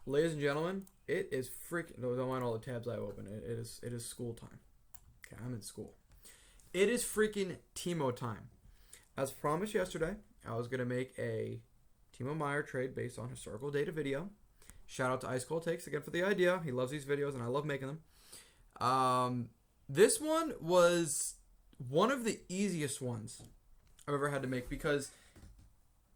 Ladies and gentlemen, it is freaking. No, don't mind all the tabs I open. It is school time. Okay, I'm in school. It is freaking Timo time. As promised yesterday, I was gonna make a Timo Meier trade based on historical data video. Shout out to Ice Cold Takes again for the idea. He loves these videos and I love making them. This one was one of the easiest ones I've ever had to make because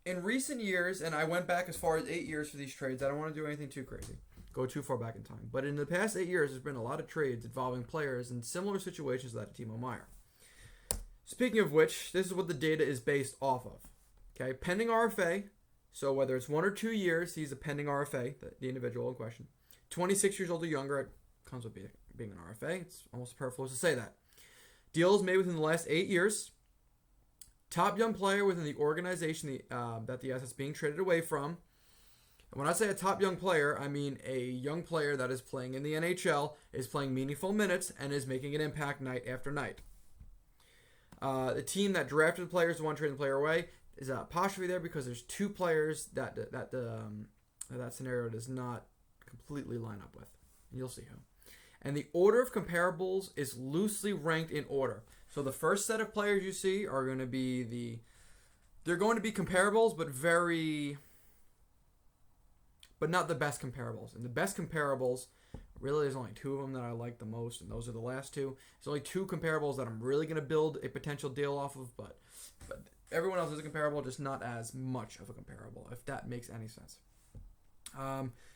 in recent years, and I went back as far as 8 years for these trades. I don't want to do anything too crazy, go too far back in time. But in the past 8 years, there's been a lot of trades involving players in similar situations to that of Timo Meier. Speaking of which, this is what the data is based off of. Okay, pending RFA. So whether it's 1 or 2 years, he's a pending RFA, the individual in question. 26 years old or younger, it comes with being an RFA. It's almost superfluous to say that. Deals made within the last 8 years. Top young player within the organization that the asset's being traded away from. And when I say a top young player, I mean a young player that is playing in the NHL, is playing meaningful minutes, and is making an impact night after night. The team that drafted the players the one trading the player away is a apostrophe there because there's 2 players that scenario does not completely line up with. And you'll see who. And the order of comparables is loosely ranked in order. So the first set of players you see are going to be they're going to be comparables, but not the best comparables. And the best comparables, really, there's only 2 of them that I like the most, and those are the last 2. There's only 2 comparables that I'm really going to build a potential deal off of, but everyone else is a comparable, just not as much of a comparable, if that makes any sense.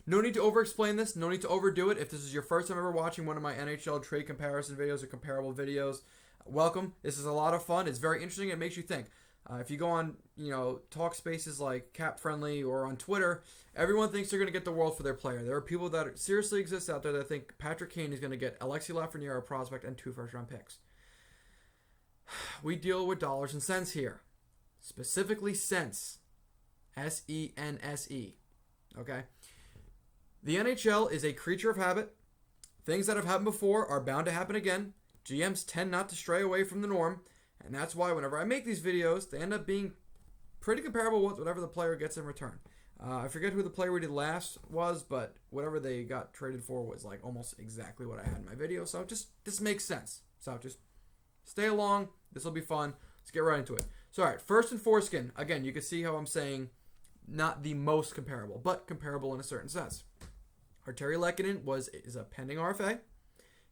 No need to over-explain this. No need to overdo it. If this is your first time ever watching one of my NHL trade comparison videos or comparable videos, welcome. This is a lot of fun. It's very interesting. It makes you think. If you go on, talk spaces like Cap Friendly or on Twitter, everyone thinks they're going to get the world for their player. There are people that seriously exist out there that think Patrick Kane is going to get Alexei Lafreniere, a prospect, and 2 first-round picks. We deal with dollars and cents here. Specifically cents. S-E-N-S-E. Okay? The NHL is a creature of habit. Things that have happened before are bound to happen again. GMs tend not to stray away from the norm, and that's why whenever I make these videos, they end up being pretty comparable with whatever the player gets in return. I forget who the player we did last was, but whatever they got traded for was like almost exactly what I had in my video, so this makes sense. So just stay along. This will be fun. Let's get right into it. So, all right, first and foreskin. Again, you can see how I'm saying not the most comparable, but comparable in a certain sense. Arturi Lehkonen is a pending RFA.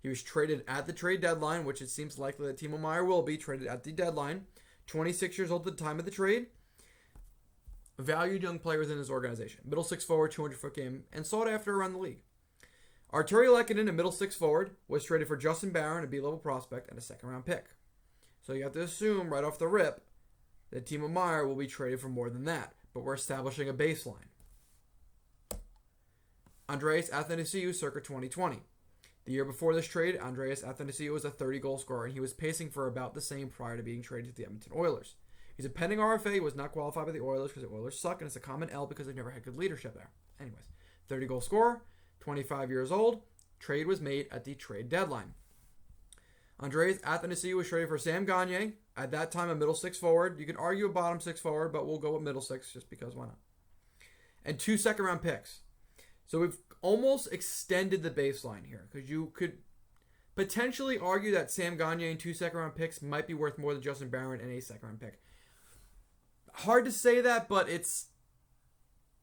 He was traded at the trade deadline, which it seems likely that Timo Meier will be traded at the deadline. 26 years old at the time of the trade. A valued young player within his organization. Middle 6 forward, 200-foot game, and sought after around the league. Arturi Lehkonen, a middle 6 forward, was traded for Justin Barron, a B-level prospect, and a second-round pick. So you have to assume right off the rip that Timo Meier will be traded for more than that, but we're establishing a baseline. Andreas Athanasiou, circa 2020. The year before this trade, Andreas Athanasiou was a 30-goal scorer, and he was pacing for about the same prior to being traded to the Edmonton Oilers. He's a pending RFA. He was not qualified by the Oilers because the Oilers suck, and it's a common L because they've never had good leadership there. Anyways, 30-goal scorer, 25 years old. Trade was made at the trade deadline. Andreas Athanasiou was traded for Sam Gagner, at that time a middle 6 forward. You could argue a bottom 6 forward, but we'll go with middle 6 just because why not? And 2 second-round picks. So we've almost extended the baseline here because you could potentially argue that Sam Gagner and 2 second-round picks might be worth more than Justin Barron and a second-round pick. Hard to say that, but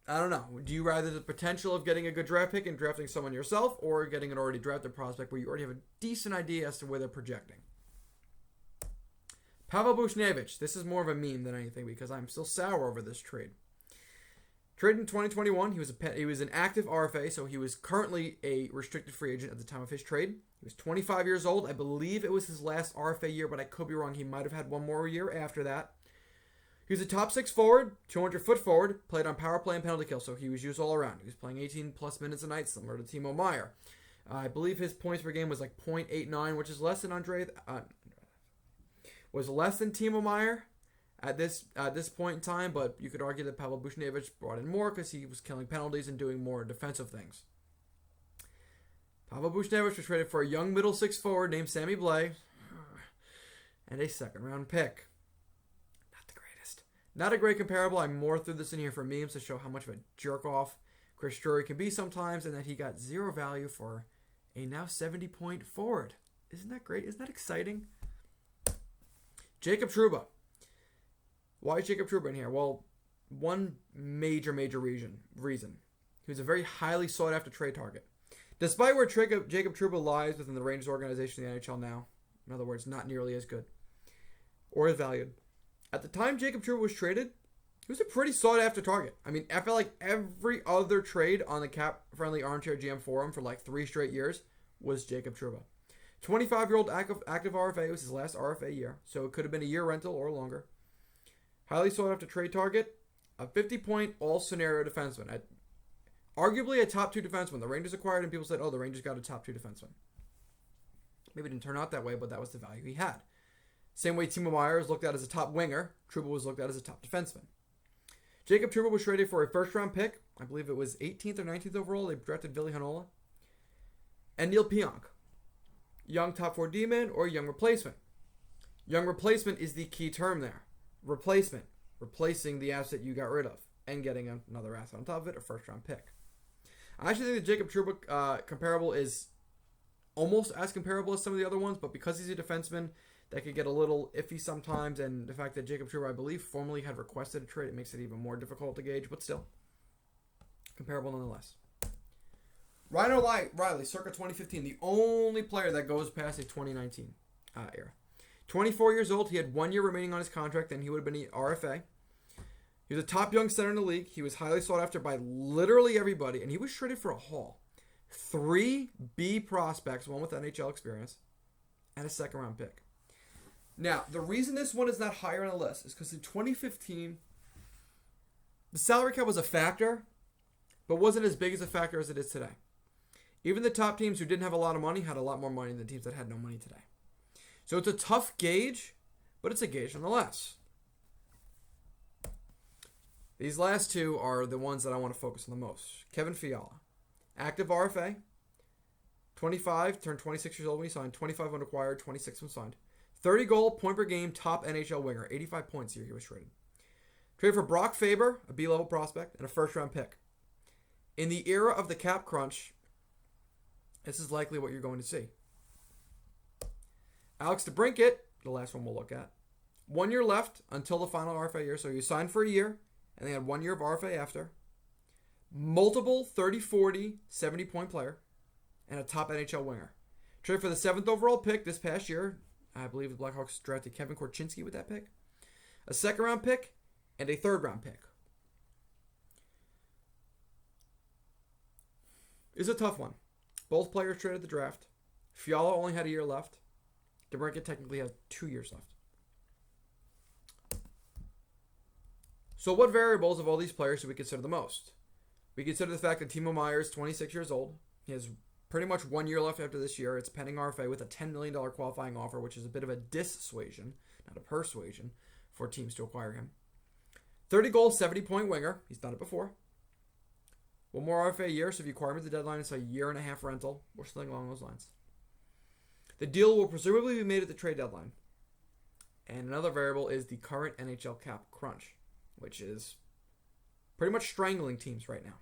I don't know. Do you rather the potential of getting a good draft pick and drafting someone yourself or getting an already drafted prospect where you already have a decent idea as to where they're projecting? Pavel Buchnevich. This is more of a meme than anything because I'm still sour over this trade. Traded in 2021, he was an active RFA, so he was currently a restricted free agent at the time of his trade. He was 25 years old. I believe it was his last RFA year, but I could be wrong. He might have had one more year after that. He was a top 6 forward, 200-foot forward, played on power play and penalty kill, so he was used all around. He was playing 18-plus minutes a night, similar to Timo Meier. I believe his points per game was like .89, which is less than was less than Timo Meier at this point in time, but you could argue that Pavel Buchnevich brought in more because he was killing penalties and doing more defensive things. Pavel Buchnevich was traded for a young middle 6 forward named Sammy Blais and a second-round pick. Not the greatest. Not a great comparable. I more threw this in here for memes to show how much of a jerk-off Chris Drury can be sometimes, and that he got 0 value for a now 70-point forward. Isn't that great? Isn't that exciting? Jacob Trouba. Why is Jacob Trouba in here? Well, one major reason. He was a very highly sought-after trade target. Despite where Jacob Trouba lies within the Rangers organization in the NHL now, in other words, not nearly as good or as valued. At the time Jacob Trouba was traded, he was a pretty sought-after target. I mean, I felt like every other trade on the cap-friendly Armchair GM forum for like 3 straight years was Jacob Trouba. 25-year-old active RFA was his last RFA year, so it could have been a year rental or longer. Highly sought-after trade target, a 50-point all-scenario defenseman. Arguably a top 2 defenseman. The Rangers acquired him. People said, oh, the Rangers got a top 2 defenseman. Maybe it didn't turn out that way, but that was the value he had. Same way Timo Meier was looked at as a top winger, Trouba was looked at as a top defenseman. Jacob Trouba was traded for a first-round pick. I believe it was 18th or 19th overall. They drafted Ville Heinola. And Neil Pionk. Young top 4 D-man or young replacement. Young replacement is the key term there. Replacement. Replacing the asset you got rid of. And getting another asset on top of it, a first-round pick. I actually think the Jacob Trouba comparable is almost as comparable as some of the other ones, but because he's a defenseman, that could get a little iffy sometimes, and the fact that Jacob Trouba, I believe, formally had requested a trade, it makes it even more difficult to gauge, but still, comparable nonetheless. Ryan O'Reilly, circa 2015, the only player that goes past a 2019 era. 24 years old, he had 1 year remaining on his contract, and he would have been an RFA. He was a top young center in the league. He was highly sought after by literally everybody, and he was traded for a haul. 3 B prospects, one with NHL experience, and a second-round pick. Now, the reason this one is not higher on the list is because in 2015, the salary cap was a factor, but wasn't as big as a factor as it is today. Even the top teams who didn't have a lot of money had a lot more money than teams that had no money today. So it's a tough gauge, but it's a gauge nonetheless. These last 2 are the ones that I want to focus on the most. Kevin Fiala, active RFA, 25, turned 26 years old when he signed, 25 when acquired, 26 when signed. 30 goal, point per game, top NHL winger, 85 points here he was traded. Traded for Brock Faber, a B-level prospect, and a first-round pick. In the era of the cap crunch, this is likely what you're going to see. Alex Debrincat, the last one we'll look at. 1 year left until the final RFA year, so you signed for a year, and they had 1 year of RFA after. Multiple 30, 40, 70-point player, and a top NHL winger. Traded for the 7th overall pick this past year. I believe the Blackhawks drafted Kevin Korchinski with that pick. A second-round pick and a third-round pick. It's a tough one. Both players traded the draft. Fiala only had a year left. Debrincat technically has 2 years left. So what variables of all these players should we consider the most? We consider the fact that Timo Meier is 26 years old. He has pretty much 1 year left after this year. It's pending RFA with a $10 million qualifying offer, which is a bit of a dissuasion, not a persuasion, for teams to acquire him. 30 goal, 70-point winger. He's done it before. 1 more RFA a year, so if you acquire him at the deadline, it's a 1.5 year rental, or something along those lines. The deal will presumably be made at the trade deadline. And another variable is the current NHL cap crunch, which is pretty much strangling teams right now.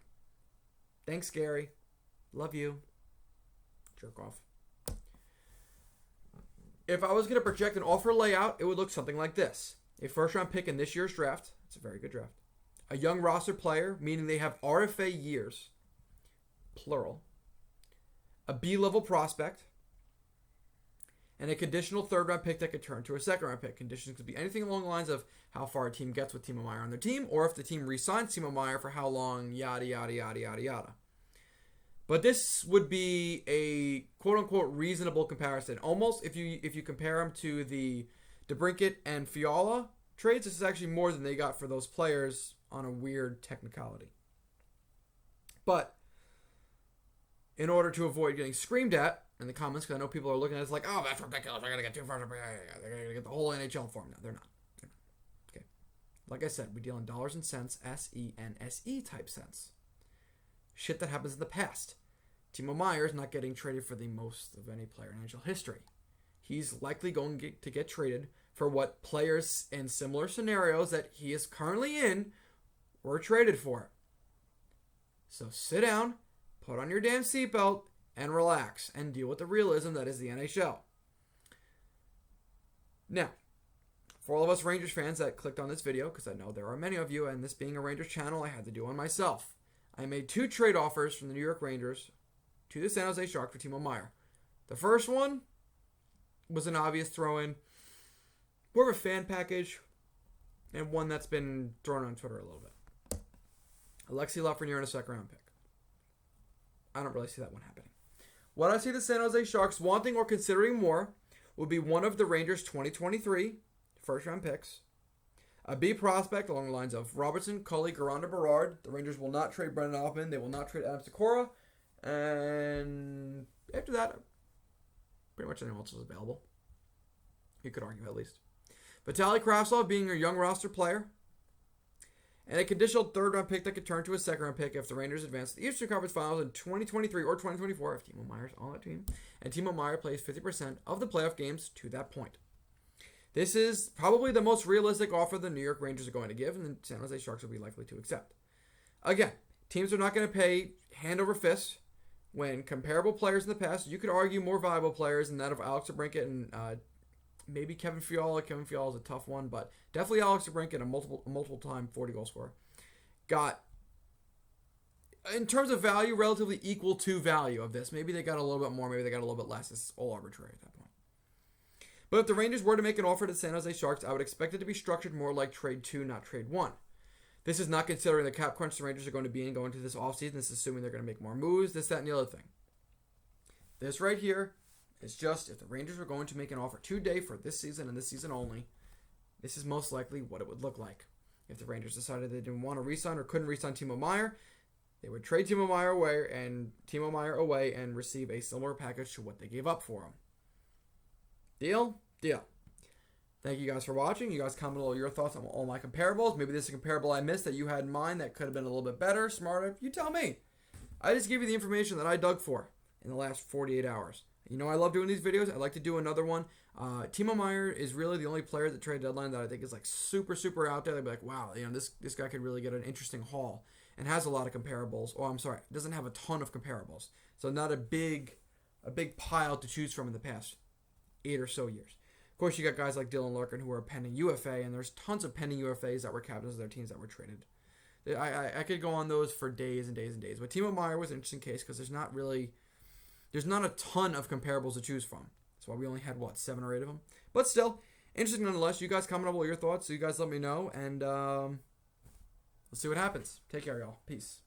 Thanks, Gary. Love you. Jerk off. If I was going to project an offer layout, it would look something like this. A first-round pick in this year's draft. It's a very good draft. A young roster player, meaning they have RFA years, plural. A B-level prospect. And a conditional third-round pick that could turn to a second-round pick. Conditions could be anything along the lines of how far a team gets with Timo Meier on their team, or if the team re-signs Timo Meier for how long, yada, yada, yada, yada, yada. But this would be a quote-unquote reasonable comparison. Almost, if you compare them to the Debrincat and Fiala trades, this is actually more than they got for those players on a weird technicality. But in order to avoid getting screamed at in the comments, because I know people are looking at it like, oh, that's ridiculous. They're going to get 2 first. They're going to get the whole NHL for him. No, they're not. Okay. Like I said, we deal in dollars and cents, S-E-N-S-E type cents. Shit that happens in the past. Timo Meier is not getting traded for the most of any player in NHL history. He's likely going to get traded for what players in similar scenarios that he is currently in were traded for. So sit down, put on your damn seatbelt, and relax, and deal with the realism that is the NHL. Now, for all of us Rangers fans that clicked on this video, because I know there are many of you, and this being a Rangers channel, I had to do one myself. I made 2 trade offers from the New York Rangers to the San Jose Sharks for Timo Meier. The first one was an obvious throw-in, more of a fan package, and one that's been thrown on Twitter a little bit. Alexei Lafreniere and a second-round pick. I don't really see that one happening. What I see the San Jose Sharks wanting or considering more would be one of the Rangers' 2023 first-round picks, a B prospect along the lines of Robertson, Cully, Garanda, Berard. The Rangers will not trade Brendan Hoffman. They will not trade Adam Sikora. And after that, pretty much anyone else is available. You could argue at least. Vitaly Kravtsov being a young roster player. And a conditional third-round pick that could turn to a second-round pick if the Rangers advance to the Eastern Conference Finals in 2023 or 2024 if Timo Meier's on that team. And Timo Meier plays 50% of the playoff games to that point. This is probably the most realistic offer the New York Rangers are going to give, and the San Jose Sharks will be likely to accept. Again, teams are not going to pay hand over fist when comparable players in the past, you could argue more valuable players than that of Alex Debrincat and maybe Kevin Fiala. Kevin Fiala is a tough one, but definitely Alex Debrincat, a multiple-time 40-goal scorer, got, in terms of value, relatively equal to value of this. Maybe they got a little bit more, maybe they got a little bit less. It's all arbitrary at that point. But if the Rangers were to make an offer to the San Jose Sharks, I would expect it to be structured more like trade 2, not trade 1. This is not considering the cap crunch the Rangers are going to be in going into this offseason. This is assuming they're going to make more moves, this, that, and the other thing. This right here is just if the Rangers were going to make an offer today for this season and this season only, this is most likely what it would look like. If the Rangers decided they didn't want to re-sign or couldn't re-sign Timo Meier, they would trade Timo Meier away and receive a similar package to what they gave up for him. Deal? Deal. Thank you guys for watching. You guys comment all your thoughts on all my comparables. Maybe this is a comparable I missed that you had in mind that could have been a little bit better, smarter. You tell me. I just gave you the information that I dug for in the last 48 hours. You know I love doing these videos. I'd like to do another one. Timo Meier is really the only player at the trade deadline that I think is like super, super out there. They'd be like, wow, you know, this guy could really get an interesting haul and has a lot of comparables. Oh, I'm sorry, doesn't have a ton of comparables. So not a big pile to choose from in the past 8 or so years. Of course, you got guys like Dylan Larkin who are pending UFA, and there's tons of pending UFAs that were captains of their teams that were traded. I could go on those for days and days and days. But Timo Meier was an interesting case because there's not a ton of comparables to choose from. That's why we only had, 7 or 8 of them. But still, interesting nonetheless. You guys comment on all your thoughts, so you guys let me know, and let's see what happens. Take care, y'all. Peace.